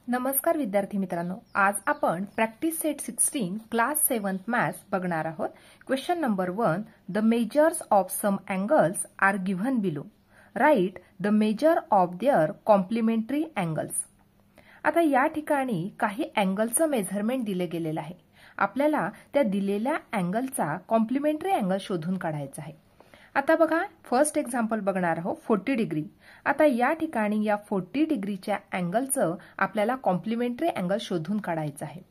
नमस्कार विद्यार्थी मित्रांनो, आज आपण practice set 16 class 7th maths बघणार आहोत। Question number 1, the measures of some angles are given below, write the measure of their complementary angles. आता या ठिकाणी काही अँगलचं मेजरमेंट दिले गेलेलं आहे। आपल्याला त्या दिलेल्या अँगलचा कॉम्प्लिमेंटरी अँगल शोधून काढायचा आहे। आता बघा, फर्स्ट एक्झाम्पल बघणार आहोत 40 डिग्री। आता या ठिकाणी या 40 डिग्रीच्या अँगलचं आपल्याला कॉम्प्लिमेंटरी अँगल शोधून काढायचं आहे।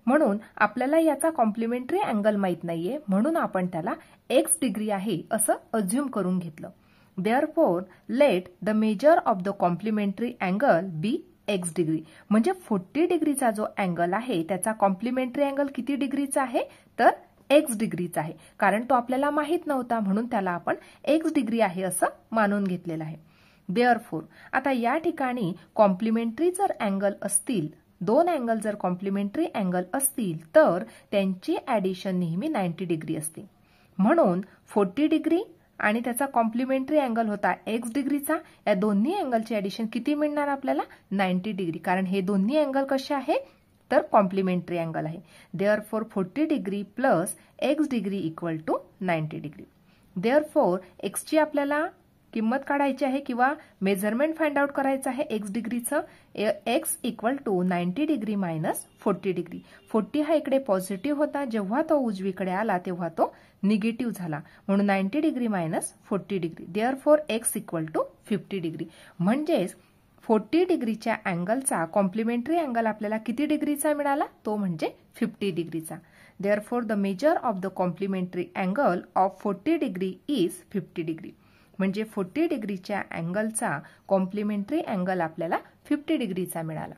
म्हणून आपल्याला याचा कॉम्प्लिमेंटरी अँगल माहित नाहीये, म्हणून आपण त्याला x डिग्री आहे असं अज्युम करून घेतलं। Therefore let the measure of the complementary angle be x degree, म्हणजे 40 डिग्रीचा जो अँगल आहे त्याचा कॉम्प्लिमेंटरी अँगल किती डिग्रीचा आहे, तर x डिग्रीचा आहे। कारण तो आपल्याला माहित नव्हता, म्हणून त्याला आपण x डिग्री आहे असं मानून घेतलेलं आहे। देअरफॉर आता या ठिकाणी कॉम्प्लिमेंटरी जर अँगल असतील, दोन अँगल जर कॉम्प्लिमेंटरी अँगल असतील तर त्यांची ऍडिशन नेहमी 90 डिग्री असते। म्हणून 40 डिग्री आणि त्याचा कॉम्प्लिमेंटरी अँगल होता x डिग्रीचा, या दोन्ही अँगलची ऍडिशन किती मिळणार आपल्याला, 90 डिग्री। कारण हे दोन्ही अँगल कसे आहे, तर कॉम्प्लिमेंटरी अँगल आहे। Therefore 40 degree plus x degree equal to 90 degree. Therefore x ची आपल्याला किंमत काढायची आहे किंवा मेजरमेंट फाइंड आउट करायचं आहे x डिग्रीचं। x equal to 90 degree minus 40 degree. 40 हा इकडे पॉझिटिव्ह होता, जेव्हा तो उजवीकडे आला तेव्हा तो निगेटिव्ह झाला, म्हणून 90 degree minus 40 degree. Therefore x equal to 50 degree. म्हणजेच 40 डिग्रीच्या अँगलचा कॉम्प्लिमेंटरी अँगल आपल्याला किती डिग्रीचा मिळाला, तो म्हणजे 50 डिग्रीचा। Therefore the measure of the complementary angle of 40 degree is 50 degree, म्हणजे 40 डिग्रीच्या अँगलचा कॉम्प्लिमेंटरी अँगल आपल्याला 50 डिग्रीचा मिळाला।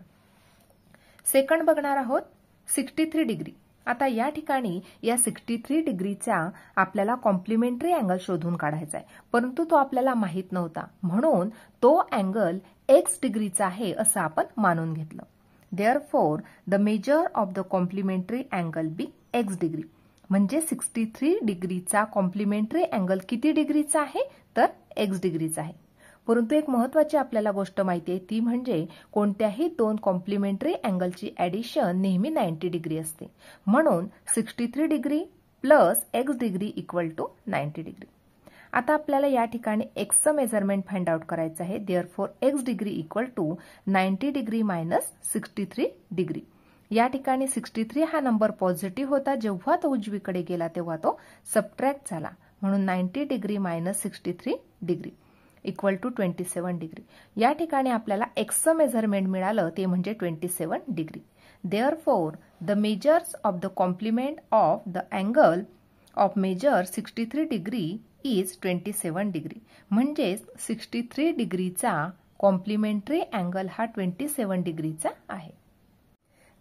सेकंड बघणार आहोत 63 डिग्री। आता या ठिकाणी या 63 डिग्रीचा आपल्याला कॉम्प्लिमेंटरी अँगल शोधून काढायचा आहे, परंतु तो आपल्याला माहित नव्हता, म्हणून तो अँगल x डिग्रीचा आहे असं आपण मानून घेतलं। Therefore the measure of the complementary angle be x degree, म्हणजे 63 डिग्रीचा कॉम्प्लिमेंटरी अँगल किती डिग्रीचा आहे, तर x डिग्रीचा आहे। परंतु एक महत्त्वाची आपल्याला गोष्ट माहिती आहे, ती म्हणजे कोणत्याही दोन कॉम्प्लिमेंटरी अँगलची ऍडिशन नेहमी 90 डिग्री असते। म्हणून 63 degree plus x degree equal to 90 degree. आता आपल्याला या ठिकाणी x चं मेजरमेंट फाइंड आउट करायचं आहे। Therefore x degree equal to 90 degree minus 63 degree. या ठिकाणी 63 हा नंबर पॉझिटिव्ह होता, जेव्हा तो उजवीकडे गेला तेव्हा तो सबट्रॅक्ट झाला, म्हणून 90 degree minus 63 degree equal to 27 degree. या ठिकाणी आपल्याला x चं मेजरमेंट मिळालं, ते म्हणजे 27 degree. Therefore the measures of the complement of the angle of measure 63 degree is 27 degree, म्हणजे 63 डिग्रीचा कॉम्प्लिमेंटरी अँगल हा 27 डिग्रीचा आहे।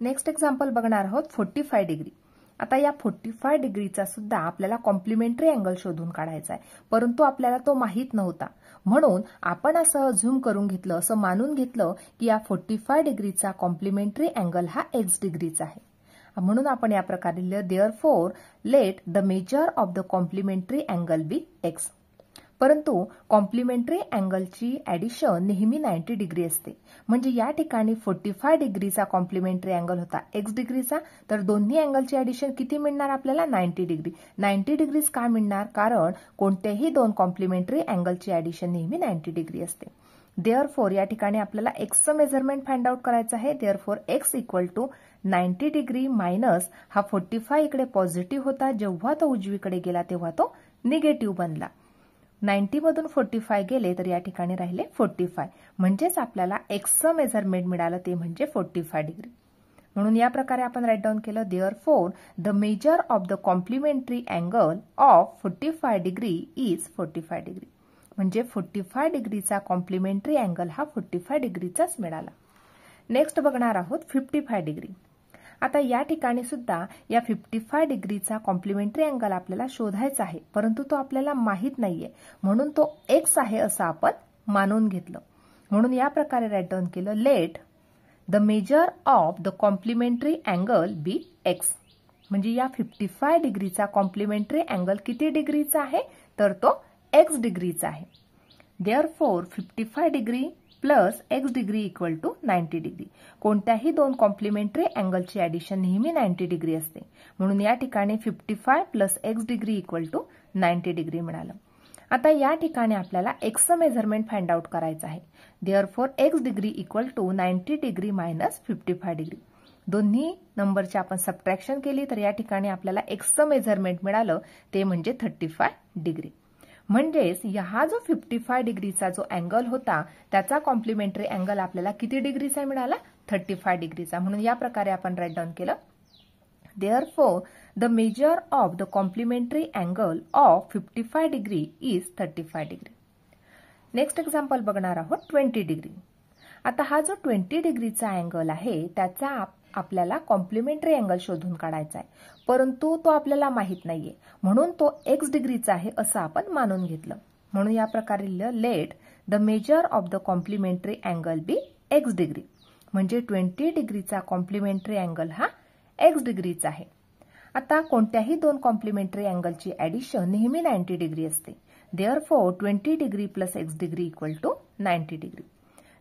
नेक्स्ट एक्झाम्पल बघणार आहोत 45 डिग्री। आता या 45 डिग्रीचा सुद्धा आपल्याला कॉम्प्लिमेंटरी अँगल शोधून काढायचा आहे, परंतु आपल्याला तो माहित नव्हता, म्हणून आपण असं झूम करून घेतलं, असं मानून घेतलं की या 45 डिग्रीचा कॉम्प्लिमेंटरी अँगल हा x डिग्रीचा आहे। म्हणून आपण या प्रकारे लिहिलं, therefore let the measure of the complementary angle be x। परंतु कॉम्प्लिमेंटरी अँगलची ऍडिशन नेहमी 90 डिग्री असते, म्हणजे या ठिकाणी 45 डिग्रीचा कॉम्प्लिमेंटरी अँगल होता x डिग्रीचा, तर दोन्ही अँगलची ऍडिशन किती मिळणार आपल्याला, 90 डिग्री। 90 डिग्रीज का मिळणार, कारण कोणत्याही दोन कॉम्प्लिमेंटरी अँगलची ऍडिशन नेहमी 90 डिग्री असते। देअरफॉर या ठिकाणी आपल्याला x चं मेजरमेंट फाइंड आउट करायचं आहे। Therefore x equal to 90 degree minus हा 45 इकडे पॉझिटिव्ह होता, जेव्हा तो उजवीकडे गेला तेव्हा तो निगेटिव्ह बनला। 90 मधून 45 गेले तर या ठिकाणी राहिले 45, म्हणजेच आपल्याला x चं मेजरमेंट मिळालं, ते म्हणजे 45 डिग्री। म्हणून या प्रकारे आपण राईट डाऊन केलं, therefore the measure of the complementary angle of 45 degree is 45 degree, म्हणजे 45 डिग्रीचा कॉम्प्लिमेंटरी अँगल हा 45 डिग्रीचाच मिळाला। नेक्स्ट बघणार आहोत 55 डिग्री। आता या ठिकाणी सुद्धा या 55 डिग्रीचा कॉम्प्लिमेंटरी अँगल आपल्याला शोधायचा आहे, परंतु तो आपल्याला माहित नाहीये, म्हणून तो x आहे असं आपण मानून घेतलं। म्हणून या प्रकारे राईट डाऊन केलं, let the measure of the complementary angle be x, म्हणजे या 55 डिग्रीचा कॉम्प्लिमेंटरी अँगल किती डिग्रीचा आहे, तर तो x डिग्रीचा आहे। Therefore 55 degree plus x degree equal to 90 degree. कोणत्याही दोन कॉम्प्लिमेंटरी अँगलची ॲडिशन नेहमी 90 डिग्री असते. म्हणून या ठिकाणी 55 प्लस x degree equal to 90 degree मिळालं. आता या ठिकाणी आपल्याला एक्सचं मेजरमेंट फाइंड आउट करायचं आहे. Therefore x degree equal to 90 degree minus 55 degree. दोन्ही नंबरची आपण सबट्रॅक्शन केली तर या ठिकाणी आपल्याला एक्सचं मेजरमेंट मिळालं ते म्हणजे 35 डिग्री. म्हणजेच हा जो 55 डिग्रीचा जो अँगल होता त्याचा कॉम्प्लिमेंटरी अँगल आपल्याला किती डिग्रीचा मिळाला? 35 डिग्रीचा. म्हणून या प्रकारे आपण राईट डाऊन केलं. Therefore, the measure of the complementary angle of 55 degree is 35 degree. Next example बघणार आहोत 20 डिग्री. आता हा जो 20 डिग्रीचा अँगल आहे त्याचा आपल्याला कॉम्प्लिमेंटरी अँगल शोधून काढायचा आहे, परंतु तो आपल्याला माहित नाहीये म्हणून तो एक्स डिग्रीचा आहे असं आपण मानून घेतलं. म्हणून या प्रकारे let the measure of the complementary angle be x degree. म्हणजे 20 डिग्रीचा कॉम्प्लिमेंटरी अँगल हा एक्स डिग्रीचा आहे. आता कोणत्याही दोन कॉम्प्लिमेंटरी अँगलची ॲडिशन नेहमी 90 डिग्री असते. Therefore 20 degree plus x degree equal to 90 degree.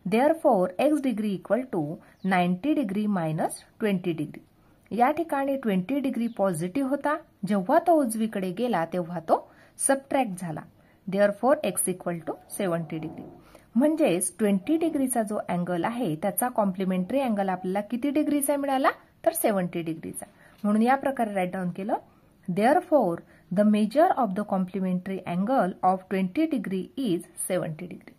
Therefore x degree equal to 90 degree minus 20 degree. या ठिकाणी 20 डिग्री पॉझिटिव्ह होता, जेव्हा तो उजवीकडे गेला तेव्हा तो सबट्रॅक्ट झाला. Therefore x equal to 70 degree. म्हणजेच 20 डिग्रीचा जो अँगल आहे त्याचा कॉम्प्लिमेंटरी अँगल आपल्याला किती डिग्रीचा मिळाला? तर 70 डिग्रीचा. म्हणून या प्रकारे राईट डाऊन केलं. Therefore the measure of the complementary angle of 20 degree is 70 degree.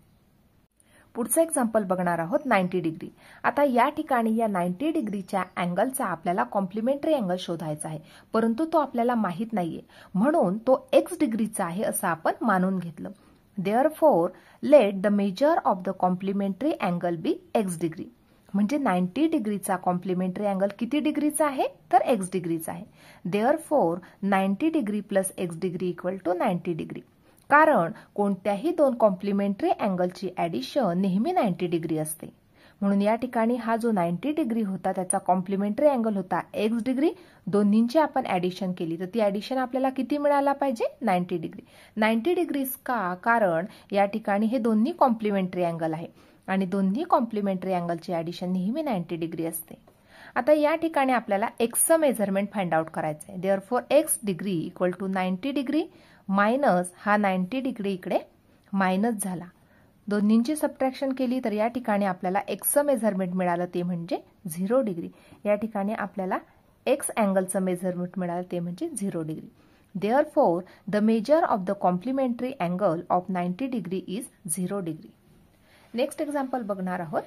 पुढचं एक्झाम्पल बघणार आहोत 90 डिग्री. आता या ठिकाणी या 90 डिग्रीच्या अँगलचा आपल्याला कॉम्प्लिमेंटरी अँगल शोधायचा आहे, परंतु तो आपल्याला माहित नाहीये म्हणून तो एक्स डिग्रीचा आहे असं आपण मानून घेतलं. Therefore let the measure of the complementary angle be x degree. म्हणजे 90 डिग्रीचा कॉम्प्लिमेंटरी अँगल किती डिग्रीचा आहे? तर एक्स डिग्रीचा आहे. Therefore 90 degree plus x degree equal to 90 degree. कारण कोणत्याही दोन कॉम्प्लिमेंटरी अँगलची ॲडिशन नेहमी 90 डिग्री असते. म्हणून या ठिकाणी हा जो 90 डिग्री होता त्याचा कॉम्प्लिमेंटरी अँगल होता एक्स डिग्री. दोन्हींची आपण ॲडिशन केली तर ती ॲडिशन आपल्याला किती मिळायला पाहिजे? 90 डिग्री. 90 डिग्रीज का? कारण या ठिकाणी हे दोन्ही कॉम्प्लिमेंटरी अँगल आहे आणि दोन्ही कॉम्प्लिमेंटरी अँगलची ॲडिशन नेहमी 90 डिग्री असते. आता या ठिकाणी आपल्याला एक्सचं मेजरमेंट फाइंड आउट करायचं आहे. Therefore x degree equal to 90 degree minus हा 90 डिग्री इकडे मायनस झाला. दोन्हींची सबट्रॅक्शन केली तर या ठिकाणी आपल्याला एक्सचं मेजरमेंट मिळालं ते म्हणजे 0 डिग्री. या ठिकाणी आपल्याला एक्स अँगलचं मेजरमेंट मिळालं ते म्हणजे 0 degree. Therefore the measure of the complementary angle of 90 degree is 0 degree. Next example बघणार आहोत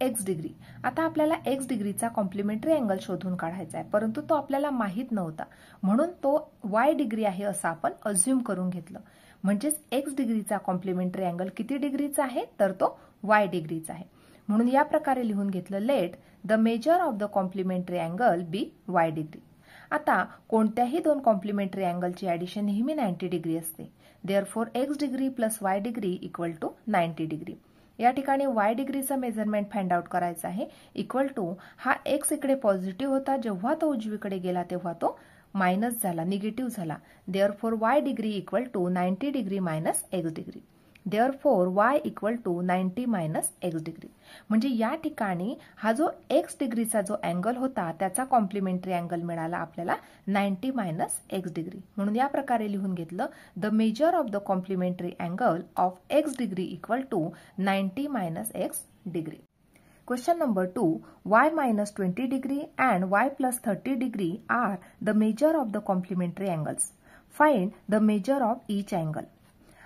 एक्स डिग्री. आता आपल्याला एक्स डिग्रीचा कॉम्प्लिमेंटरी अँगल शोधून काढायचा आहे, परंतु तो आपल्याला माहित नव्हता म्हणून तो वाय डिग्री आहे असं आपण अज्युम करून घेतलं. म्हणजेच एक्स डिग्रीचा कॉम्प्लिमेंटरी अँगल किती डिग्रीचा आहे? तर तो वाय डिग्रीचा आहे. म्हणून या प्रकारे लिहून घेतलं. Let the measure of the complementary angle be y degree. आता कोणत्याही दोन कॉम्प्लिमेंटरी अँगलची ॲडिशन नेहमी 90 डिग्री असते. Therefore x degree plus y degree equal to 90 degree. या ठिकाणी वाय डिग्रीचं मेजरमेंट फाइंड आउट करायचं आहे. इक्वल टू हा एक्स इकडे पॉझिटिव्ह होता, जेव्हा तो उजवीकडे गेला तेव्हा तो मायनस झाला, निगेटिव्ह झाला. Therefore y degree equal to 90 degree minus x degree. Therefore y equal to 90 minus x degree. म्हणजे या ठिकाणी हा जो एक्स डिग्रीचा जो अँगल होता त्याचा कॉम्प्लिमेंटरी अँगल मिळाला आपल्याला 90 मायनस एक्स डिग्री. म्हणून या प्रकारे लिहून घेतलं. The measure of the complementary angle of x degree equal to 90 minus x degree. Question number 2. Y minus 20 degree and Y plus 30 degree are the measure of the complementary angles. Find the measure of each angle.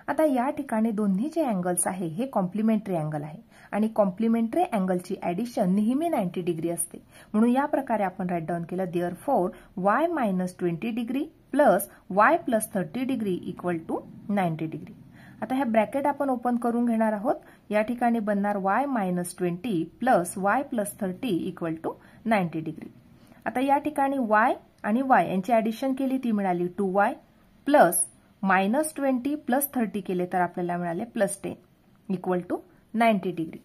आता या ठिकाणी दोन्ही जे angles आहे हे complementary angle आहे आणि complementary अँगलची ॲडिशन नेहमी 90 डिग्री असते. म्हणून या प्रकारे आपण राईट डाऊन केलं. Therefore y minus 20 degree plus y plus 30 degree equal to 90 degree. आता ह्या ब्रॅकेट आपण ओपन करून घेणार आहोत. या ठिकाणी बनणार y minus 20 plus y plus 30 equal to 90 degree. आता या ठिकाणी y आणि y यांची ॲडिशन केली ती मिळाली 2y प्लस मायनस 20 प्लस 30 केले तर आपल्याला मिळाले प्लस 10 इक्वल टू 90 डिग्री.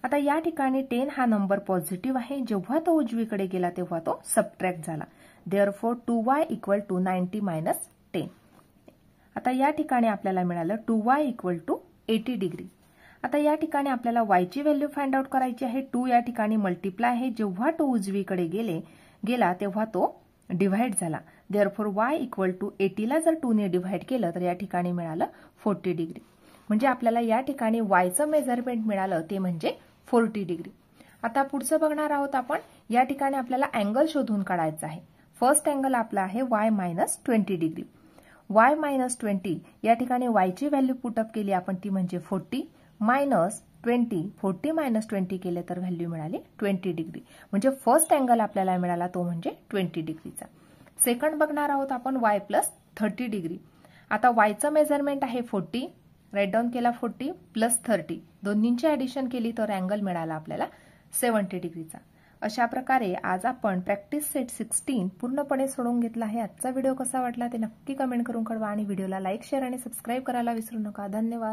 आता या ठिकाणी 10 हा नंबर पॉझिटिव्ह आहे, जेव्हा तो उजवीकडे गेला तेव्हा तो सबट्रॅक्ट झाला. Therefore 2y equal to 90 minus 10. आता या ठिकाणी आपल्याला मिळालं 2y इक्वल टू 80 डिग्री. आता या ठिकाणी आपल्याला y ची व्हॅल्यू फाइंड आउट करायची आहे. 2 या ठिकाणी मल्टिप्लाय आहे. जेव्हा 2 उजवीकडे गेला तेव्हा तो डिव्हाइड झाला. देअरफॉर y इक्वल टू 80 ला जर 2 ने डिव्हाइड केलं तर या ठिकाणी मिळालं 40 डिग्री. म्हणजे आपल्याला या ठिकाणी y चं मेजरमेंट मिळालं ते म्हणजे 40 डिग्री. आता पुढचं बघणार आहोत आपण. या ठिकाणी आपल्याला अँगल शोधून काढायचा आहे. फर्स्ट अँगल आपला आहे y minus 20 degree. y minus 20 या ठिकाणी y ची व्हॅल्यू पुटअप केली आपण ती म्हणजे 40 मायनस 20. 40 मायनस 20 केले तर व्हॅल्यू मिळाली 20 डिग्री. म्हणजे फर्स्ट अँगल आपल्याला मिळाला तो म्हणजे 20 डिग्रीचा. सेकंड बघणार आहोत आपण y प्लस 30 डिग्री. आता y चं मेजरमेंट आहे 40. राईट डाऊन केला 40 प्लस 30. दोन्हींची ऍडिशन केली तर अँगल मिळाला आपल्याला 70 डिग्रीचा. अशा प्रकारे आज आपण प्रॅक्टिस सेट 16 पूर्णपणे सोडवून घेतला आहे. आजचा व्हिडिओ कसा वाटला ते नक्की कमेंट करून कळवा आणि व्हिडिओला लाईक, शेअर आणि सबस्क्राईब करायला विसरू नका. धन्यवाद.